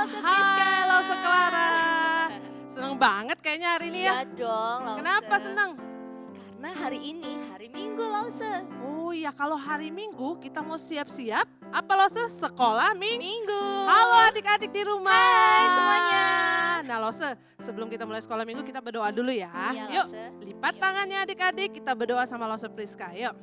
Lause Priska. Halo Seklara. Seneng banget kayaknya hari ini ya. Iya dong, Lause. Kenapa senang? Karena hari ini hari Minggu, Lause. Oh ya, kalau hari Minggu kita mau siap-siap. Apa Lose? Sekolah Minggu. Halo adik-adik di rumah. Hai semuanya. Nah Lose, sebelum kita mulai sekolah Minggu kita berdoa dulu ya. Iya, Yuk, Lause. lipat tangannya adik-adik, kita berdoa sama Lose Priska. Yuk.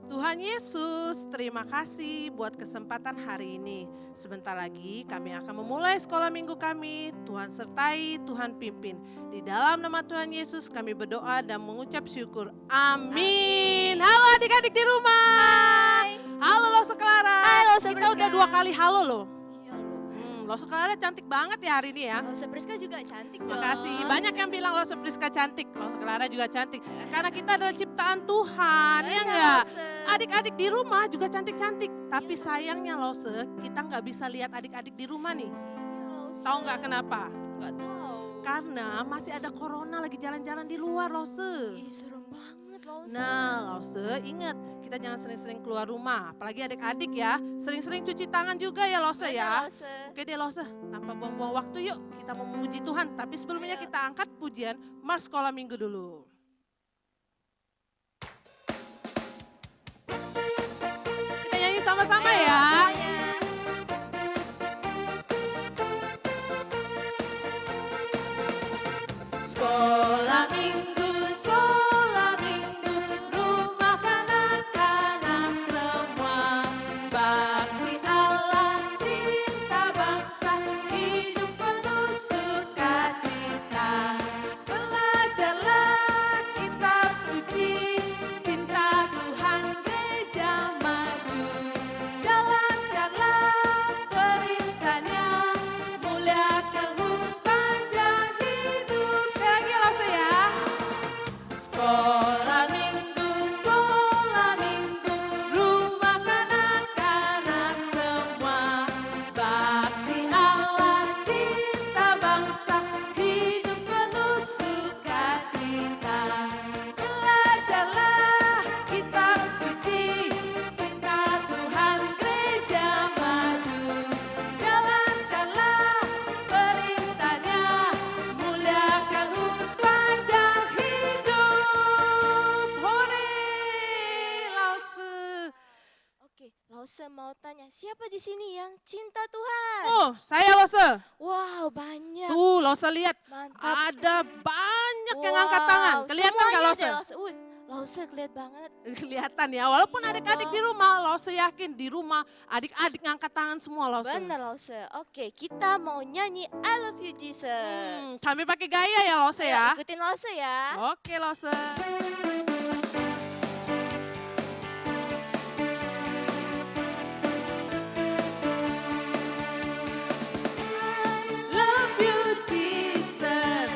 Tuhan Yesus, terima kasih buat kesempatan hari ini. Sebentar lagi kami akan memulai sekolah minggu kami. Tuhan sertai, Tuhan pimpin. Di dalam nama Tuhan Yesus kami berdoa dan mengucap syukur. Amin. Halo adik-adik di rumah. Hai. Halo Lose Clara. Hai, Lause Kita Priska. udah 2 kali halo loh. Iya loh. Lose Clara cantik banget ya hari ini ya. Lause Priska juga cantik dong. Makasih. Banyak yang bilang Lose Priska cantik. Lose Clara juga cantik. Karena kita adalah ciptaan Tuhan. Ya Benar, enggak? Lause. Adik-adik di rumah juga cantik-cantik. Tapi sayangnya Lose, kita nggak bisa lihat adik-adik di rumah nih. Iya, Lause. Tahu nggak kenapa? Nggak tahu. Karena masih ada corona lagi jalan-jalan di luar Lose. Ih, serem banget, Lause. Nah Lose, ingat kita jangan sering-sering keluar rumah. Apalagi adik-adik ya, sering-sering cuci tangan juga ya Lose Benar, ya. Lause. Oke deh Lose, tanpa buang-buang waktu yuk kita mau memuji Tuhan. Tapi sebelumnya Ayo. kita angkat pujian Mars Sekolah Minggu dulu. Kita nyanyi sama-sama Ayo, ya. semuanya. Sekolah Minggu, rumah kanak-kanak semua. Bakti Allah, cinta bangsa, hidup penuh sukacita. Belajarlah kitab suci, cinta Tuhan gereja maju. Jalankanlah perintahnya, muliakan sepanjang hidup. Sekali lagi Lose ya. Sekolah minggu, rumah kanak-kanak semua. Bakti Allah, cinta bangsa, hidup penuh sukacita. Belajarlah kitab suci, cinta Tuhan gereja maju. Jalankanlah perintahnya, muliakan sepanjang hidup. Hore, Lause. Oke, Lause mau tanya, siapa di sini yang cinta Tuhan? Oh, saya Lause. Wow, banyak. Tuh, Lause lihat. Mantap. Ada banyak yang angkat tangan. Kelihatan nggak semuanya Lause? deh, Lause. Wih, Lause kelihatan banget. Kelihatan ya, walaupun Iya adik-adik dong. di rumah, Lause yakin di rumah adik-adik ngangkat tangan semua Lause. Benar, Lause. Oke, kita mau nyanyi I Love You Jesus. Sambil pakai gaya ya Lause Ayo, ya. ikutin Lause ya. Oke Lause. Love you Jesus,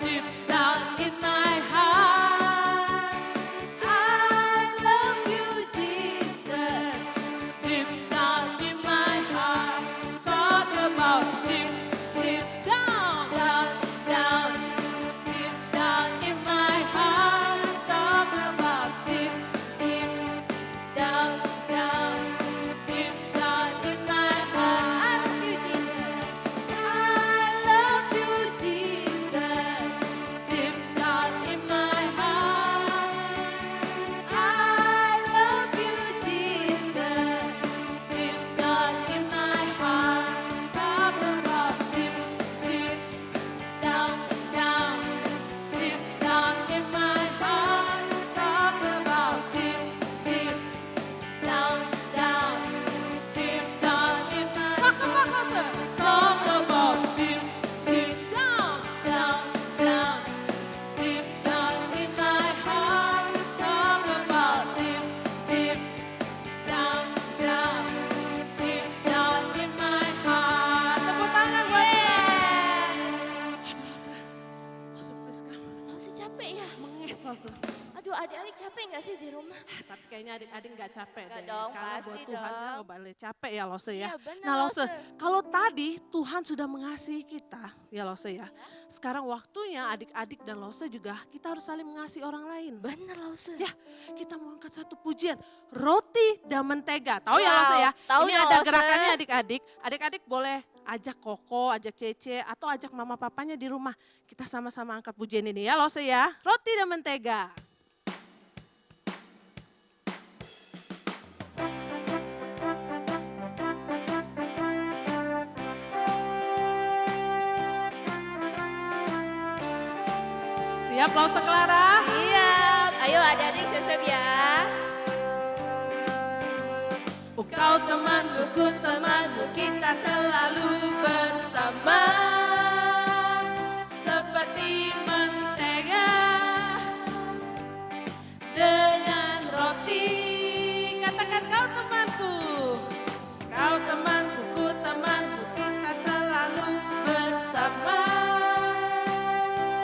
deep down in my heart. I love you Jesus, deep down in my heart. Talk about deep, deep down, down, down, deep down in my heart. Talk about deep, deep down, down, deep down in my heart. I love you Jesus, deep down in my heart. I love you Jesus, deep down in my heart. Talk about deep, deep down, down, deep down in my heart. Talk about deep, deep down, down, deep down in my heart. Talk about deep, deep down, down, down, deep down in my heart. Talk about deep, deep down, down, deep down in my heart. Tepuk tangan buat Lause Priska, Lause capek ya? menges Lause. Aduh, adik-adik capek nggak sih di rumah? Tapi kayaknya adik-adik nggak capek Nggak deh. dong, Karena pasti buat Tuhan kan dong. nggak boleh capek ya Lause ya. Iya, benar, Nah Lause, Lause. kalau tadi Tuhan sudah mengasihi kita ya Lause ya. Sekarang waktunya adik-adik dan Lause juga kita harus saling mengasihi orang lain. Benar, Lause. Ya, kita mau angkat satu pujian. Roti dan mentega. Tahu ya Wow, Lause ya? tahu Ini dong, ada Lause. gerakannya adik-adik. Adik-adik boleh ajak Koko, ajak Cece, atau ajak mama papanya di rumah. Kita sama-sama angkat pujian ini ya Lose ya. Roti dan mentega. Siap Lose Clara? Siap. Ayo adik-adik siap-siap ya. Kau temanku, ku temanmu, kita selalu bersama. Seperti mentega dengan roti. Katakan kau temanku. Kau temanku, ku temanku, kita selalu bersama.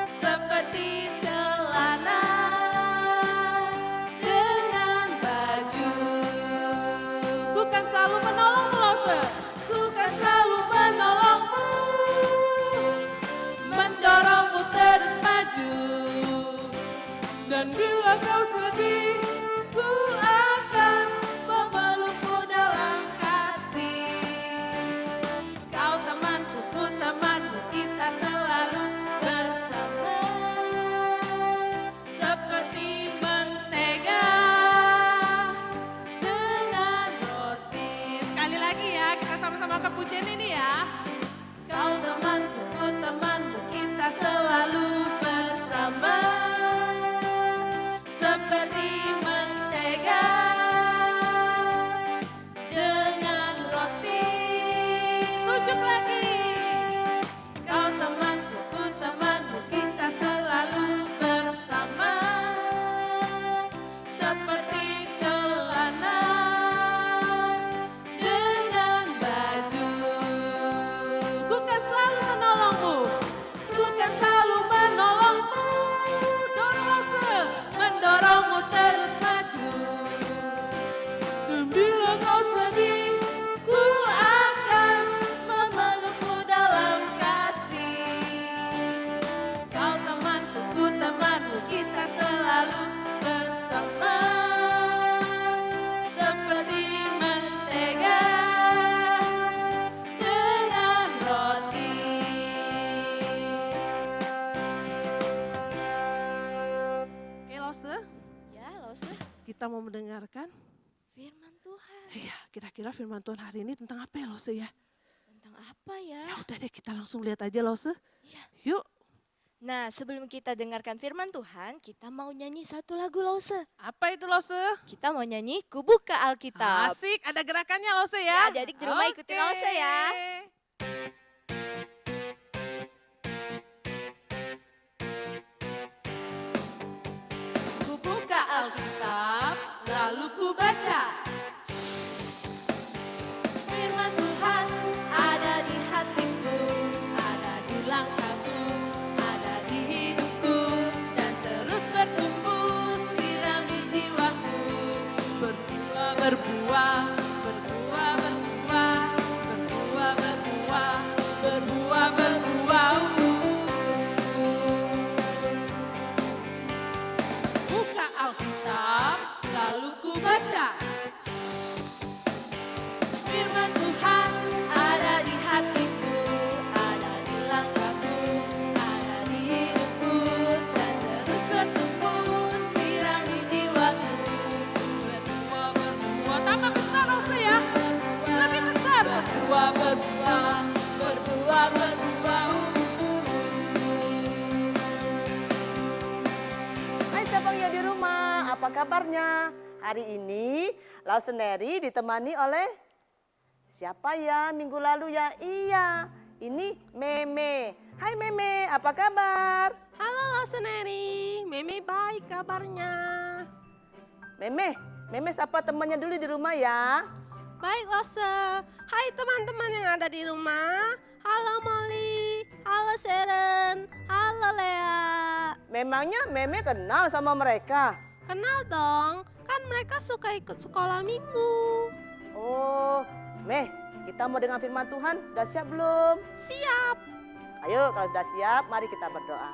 Seperti celana dengan baju. Ku kan selalu menolongmu Lose. Ku kan selalu menolongmu. Mendorongmu terus maju. Dan bila kau sedih, ku akan memelukmu dalam kasih. Kau temanku, ku temanmu, kita selalu bersama. Seperti mentega dengan roti. Sekali lagi ya, kita sama-sama ke pujian ini ya. Kau temanku, ku temanmu, kita selalu bersama. Seperti mentega dengan roti. Tunjuk lagi. Kau temanku, ku temanku, kita selalu bersama. Seperti celana dengan baju. Ku kan selalu menolongmu. Ku kan selalu menolongmu. Dorong mendorongmu terus maju. Dan bila kau sedih, ku akan memelukmu dalam kasih. Kau temanku, ku temanmu, kita selalu bersama. Seperti mentega dengan roti. Oke Lose, Ya Lose, kita mau mendengarkan. firman Tuhan. Iya, kira-kira firman Tuhan hari ini tentang apa ya Lose ya? Tentang apa ya? Ya udah deh kita langsung lihat aja Lose. Iya. Yuk, Nah sebelum kita dengarkan firman Tuhan, kita mau nyanyi satu lagu Lose. apa itu Lose? Kita mau nyanyi Ku Buka Alkitab. Asik, ada gerakannya Lose Ya, ya. adik-adik di rumah ikutin Lose ya. Ku buka Alkitab, lalu ku baca. Firman Tuhan ada di hatiku, ada di langkahku, ada di hidupku, dan terus bertumbuh sirami jiwaku. Berbuah, berbuah, berbuah, berbuah, berbuah, berbuah, berbuah, berbuah. Buka Alkitab, lalu ku baca. Firman Tuhan ada di hatiku, ada di langkahku, ada di hidupku, dan terus bertumbuh sirami jiwaku. Berbuah, berbuah, tambah besar Lose ya. Lebih besar. Berbuah, berbuah, berbuah, berbuah. Hai siapa yang di rumah, apa kabarnya? Hari ini Lau sendiri ditemani oleh siapa ya minggu lalu ya? Iya, ini Meme. Hai Meme, apa kabar? Halo Laseneri, Meme baik kabarnya. Meme sapa temannya dulu di rumah ya. Baik Lose, hai teman-teman yang ada di rumah. Halo Molly, halo Sharon, halo Lea. Memangnya Meme kenal sama mereka? Kenal dong, kan mereka suka ikut sekolah minggu. Oh, kita mau dengar firman Tuhan, sudah siap belum? Siap. Ayo kalau sudah siap, mari kita berdoa.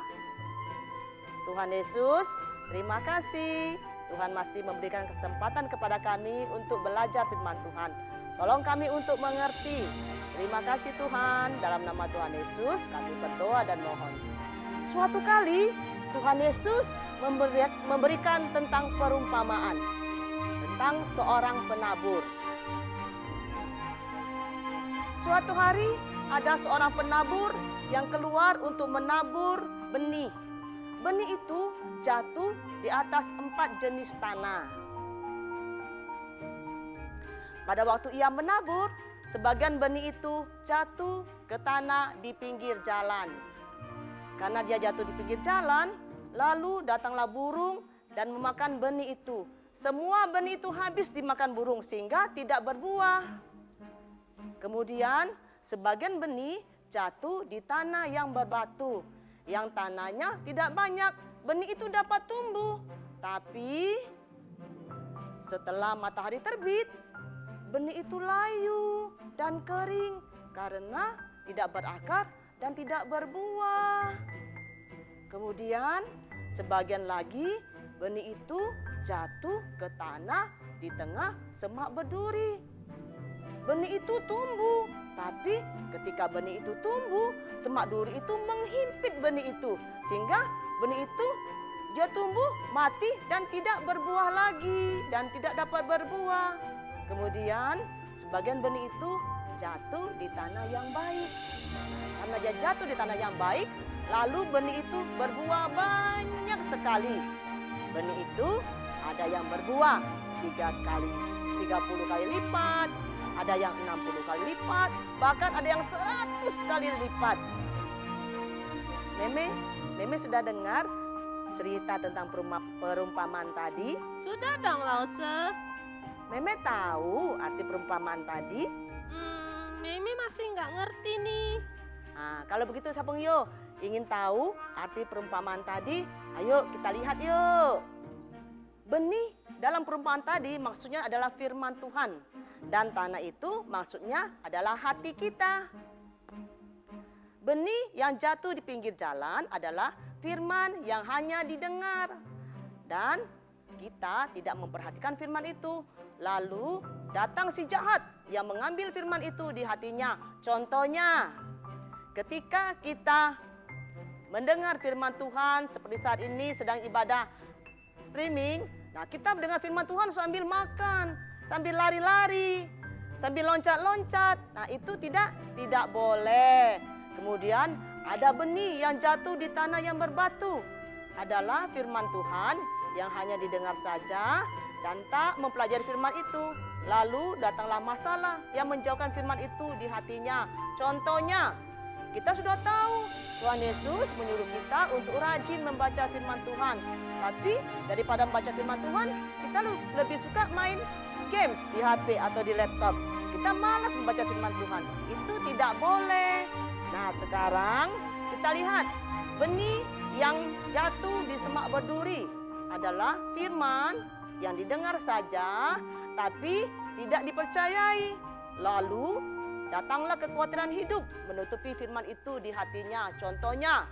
Tuhan Yesus, terima kasih. Tuhan masih memberikan kesempatan kepada kami untuk belajar firman Tuhan. Tolong kami untuk mengerti. Terima kasih Tuhan, dalam nama Tuhan Yesus kami berdoa dan mohon. Suatu kali Tuhan Yesus memberikan tentang perumpamaan tentang seorang penabur. Suatu hari ada seorang penabur yang keluar untuk menabur benih. Benih itu jatuh di atas 4 jenis tanah. Pada waktu ia menabur, sebagian benih itu jatuh ke tanah di pinggir jalan. Karena dia jatuh di pinggir jalan, lalu datanglah burung dan memakan benih itu. Semua benih itu habis dimakan burung sehingga tidak berbuah. Kemudian sebagian benih jatuh di tanah yang berbatu, yang tanahnya tidak banyak, benih itu dapat tumbuh. Tapi setelah matahari terbit, benih itu layu dan kering karena tidak berakar dan tidak berbuah. Kemudian sebagian lagi benih itu jatuh ke tanah di tengah semak berduri. Benih itu tumbuh, tapi ketika benih itu tumbuh, semak duri itu menghimpit benih itu. Sehingga benih itu dia tumbuh, mati dan tidak berbuah lagi dan tidak dapat berbuah. Kemudian sebagian benih itu jatuh di tanah yang baik. Karena dia jatuh di tanah yang baik, lalu benih itu berbuah banyak sekali. Benih itu ada yang berbuah 30 kali lipat, ada yang 60 kali lipat, bahkan ada yang 100 kali lipat. Meme sudah dengar cerita tentang perumpamaan tadi? Sudah dong, Lause. Meme tahu arti perumpamaan tadi? Mimi masih nggak ngerti nih. Nah, kalau begitu Sapung Yo, ingin tahu arti perumpamaan tadi? Ayo kita lihat yuk. Benih dalam perumpamaan tadi maksudnya adalah firman Tuhan. Dan tanah itu maksudnya adalah hati kita. Benih yang jatuh di pinggir jalan adalah firman yang hanya didengar. Dan kita tidak memperhatikan firman itu. Lalu datang si jahat yang mengambil firman itu di hatinya. Contohnya, ketika kita mendengar firman Tuhan seperti saat ini sedang ibadah streaming. Nah, kita mendengar firman Tuhan sambil makan, sambil lari-lari, sambil loncat-loncat. Nah, itu tidak boleh. Kemudian ada benih yang jatuh di tanah yang berbatu. Adalah firman Tuhan yang hanya didengar saja dan tak mempelajari firman itu. Lalu datanglah masalah yang menjauhkan firman itu di hatinya. Contohnya, kita sudah tahu Tuhan Yesus menyuruh kita untuk rajin membaca firman Tuhan. Tapi daripada membaca firman Tuhan, kita lebih suka main games di HP atau di laptop. Kita malas membaca firman Tuhan. Itu tidak boleh. Nah, sekarang kita lihat benih yang jatuh di semak berduri adalah firman yang didengar saja tapi tidak dipercayai. Lalu datanglah kekhawatiran hidup menutupi firman itu di hatinya. Contohnya,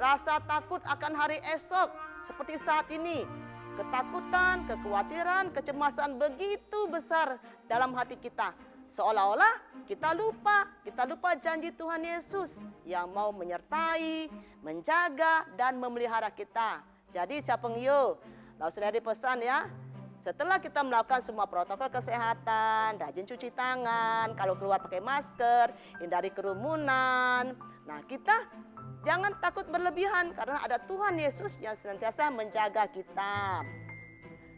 rasa takut akan hari esok seperti saat ini. Ketakutan, kekhawatiran, kecemasan begitu besar dalam hati kita. Seolah-olah kita lupa janji Tuhan Yesus yang mau menyertai, menjaga, dan memelihara kita. Jadi Sapung Yo, lalu sudah dipesan ya, setelah kita melakukan semua protokol kesehatan, rajin cuci tangan, kalau keluar pakai masker, hindari kerumunan. Nah, kita jangan takut berlebihan karena ada Tuhan Yesus yang senantiasa menjaga kita.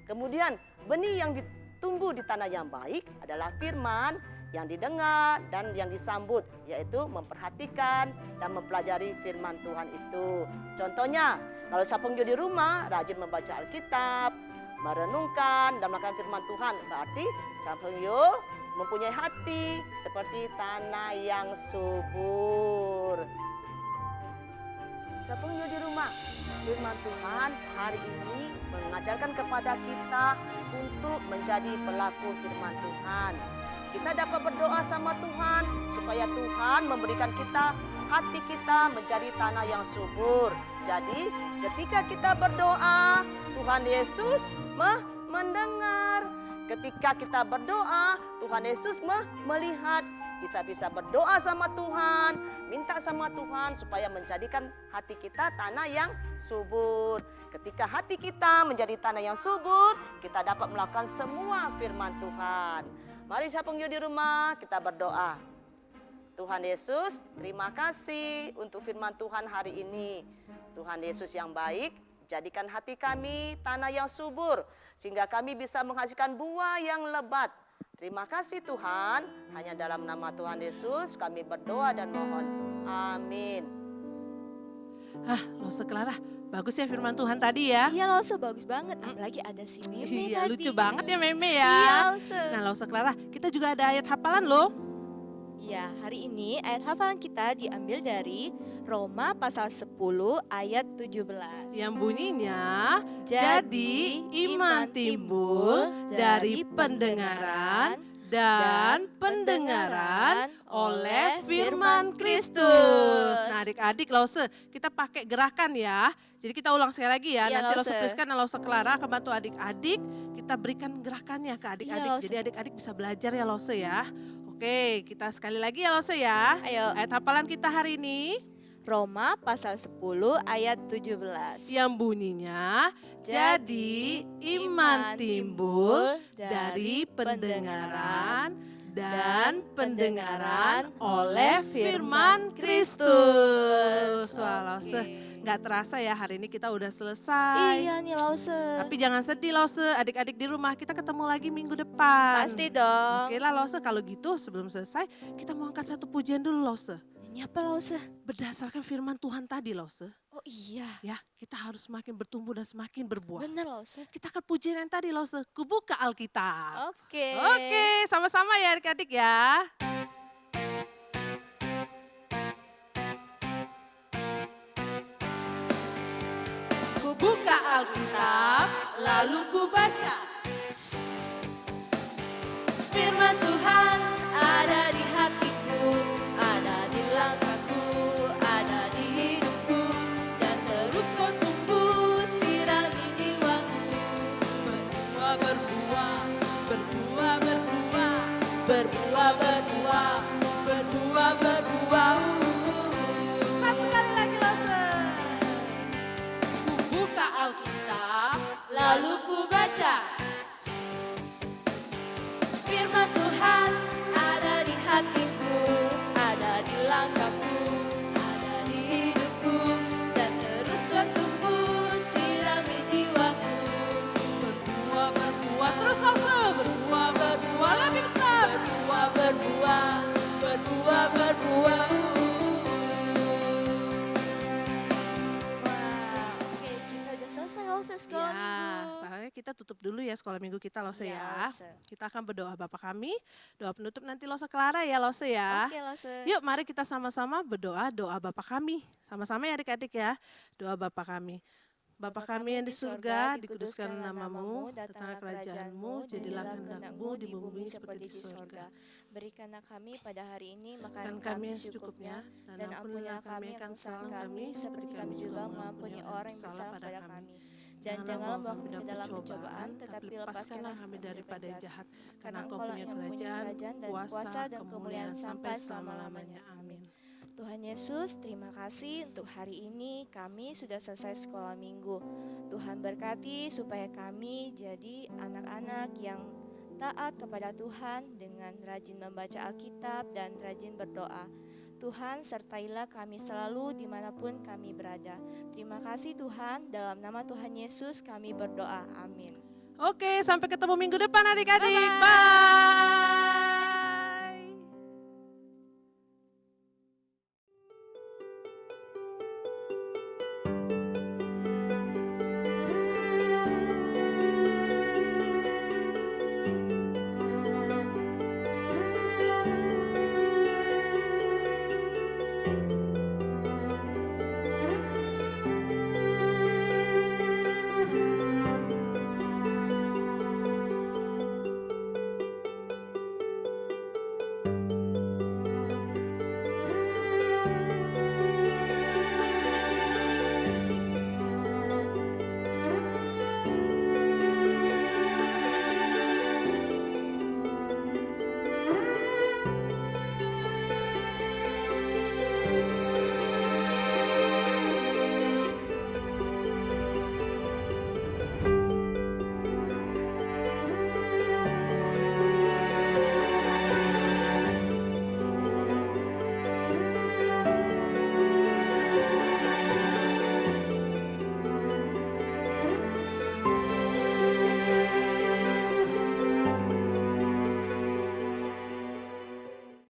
Kemudian benih yang tumbuh di tanah yang baik adalah firman yang didengar dan yang disambut, yaitu memperhatikan dan mempelajari firman Tuhan itu. Contohnya, kalau Sapung Yo di rumah rajin membaca Alkitab, merenungkan dan melakukan firman Tuhan, berarti Sapung Yo mempunyai hati seperti tanah yang subur. Sapung Yo di rumah, firman Tuhan hari ini mengajarkan kepada kita untuk menjadi pelaku firman Tuhan. Kita dapat berdoa sama Tuhan supaya Tuhan memberikan kita hati kita menjadi tanah yang subur. Jadi ketika kita berdoa, Tuhan Yesus mendengar. Ketika kita berdoa, Tuhan Yesus melihat. Bisa-bisa berdoa sama Tuhan, minta sama Tuhan supaya menjadikan hati kita tanah yang subur. Ketika hati kita menjadi tanah yang subur, kita dapat melakukan semua firman Tuhan. Mari saya penghuni di rumah, kita berdoa. Tuhan Yesus, terima kasih untuk firman Tuhan hari ini. Tuhan Yesus yang baik, jadikan hati kami tanah yang subur, sehingga kami bisa menghasilkan buah yang lebat. Terima kasih Tuhan, hanya dalam nama Tuhan Yesus kami berdoa dan mohon. Amin. Lose Clara, bagus ya firman Tuhan tadi ya. Iya Lause, bagus banget. Apalagi ada si Meme Iya, tadi. lucu banget ya Meme ya. Iya Lause. Nah Lose Clara, kita juga ada ayat hafalan loh. Ya, hari ini ayat hafalan kita diambil dari Roma pasal 10 ayat 17. Yang bunyinya, jadi iman timbul dari pendengaran dan pendengaran oleh firman Kristus. Nah adik-adik Lause, kita pakai gerakan ya. Jadi kita ulang sekali lagi ya. Iya, Nanti Lause. Lause Priska dan Lause Clara akan bantu adik-adik. Kita berikan gerakannya ke adik-adik. Iya, Lause. Jadi adik-adik bisa belajar ya Lause ya. Oke, kita sekali lagi ya Lause ya. Ayo, Ayat hafalan kita hari ini Roma pasal 10 ayat 17. yang bunyinya, jadi iman timbul dari pendengaran dan pendengaran oleh firman Kristus. Wah Lause, nggak terasa ya hari ini kita udah selesai. Iya nih Lause. Tapi jangan sedih Lause, adik-adik di rumah kita ketemu lagi minggu depan. Pasti dong. Oke lah Lause, kalau gitu sebelum selesai kita mau angkat satu pujian dulu Lause. Ini apa Lause? Berdasarkan firman Tuhan tadi Lause, Oh iya, ya kita harus semakin bertumbuh dan semakin berbuah. bener Lause. Kita akan pujian yang tadi Lause, kubuka Alkitab. Oke. Oke, sama-sama ya adik-adik ya. Ku buka Alkitab, lalu ku baca. Firman Tuhan ada di hatiku, ada di langkahku, ada di hidupku, dan terus bertumbuh sirami jiwaku. Berbuah, berbuah, berbuah, berbuah. Berbuah, berbuah, berbuah, berbuah. Satu kali lagi Lause. Ku buka Alkitab, Lalu ku baca. Firman Tuhan ada di hatiku, ada di langkahku, ada di hidupku, dan terus bertumbuh sirami jiwaku. berbuah, berbuah. Terus Lause, berbuah, berbuah lebih besar. Berbuah, berbuah, berbuah, berbuah. Wah, oke, kita udah selesai Lause sekolah Ya, minggu. sarannya kita tutup dulu ya sekolah minggu kita Lause Iya, ya. Lause. Kita akan berdoa Bapa kami, doa penutup nanti Lause Clara ya Lause ya. Oke Lause. Yuk mari kita sama-sama berdoa doa Bapa kami. Sama-sama ya adik-adik ya, doa Bapa kami. Bapa kami yang di surga, dikuduskan namamu, datanglah kerajaanmu, jadilah kehendakmu di bumi seperti di surga. Berikanlah kami pada hari ini Dan makanan kami kami yang secukupnya, secukupnya, dan ampunilah kami akan kesalahan kami, seperti kami juga mengampuni orang yang bersalah pada kami. Dan janganlah membawa kami ke dalam pencobaan, tetapi lepaskanlah kami daripada yang jahat. Karena Engkau yang punya kerajaan dan kuasa dan kemuliaan sampai selama-lamanya. Amin. Tuhan Yesus, terima kasih untuk hari ini kami sudah selesai sekolah minggu. Tuhan berkati supaya kami jadi anak-anak yang taat kepada Tuhan dengan rajin membaca Alkitab dan rajin berdoa. Tuhan sertailah kami selalu dimanapun kami berada. Terima kasih Tuhan, dalam nama Tuhan Yesus kami berdoa. Amin. Oke, sampai ketemu minggu depan adik-adik. Bye-bye. Bye.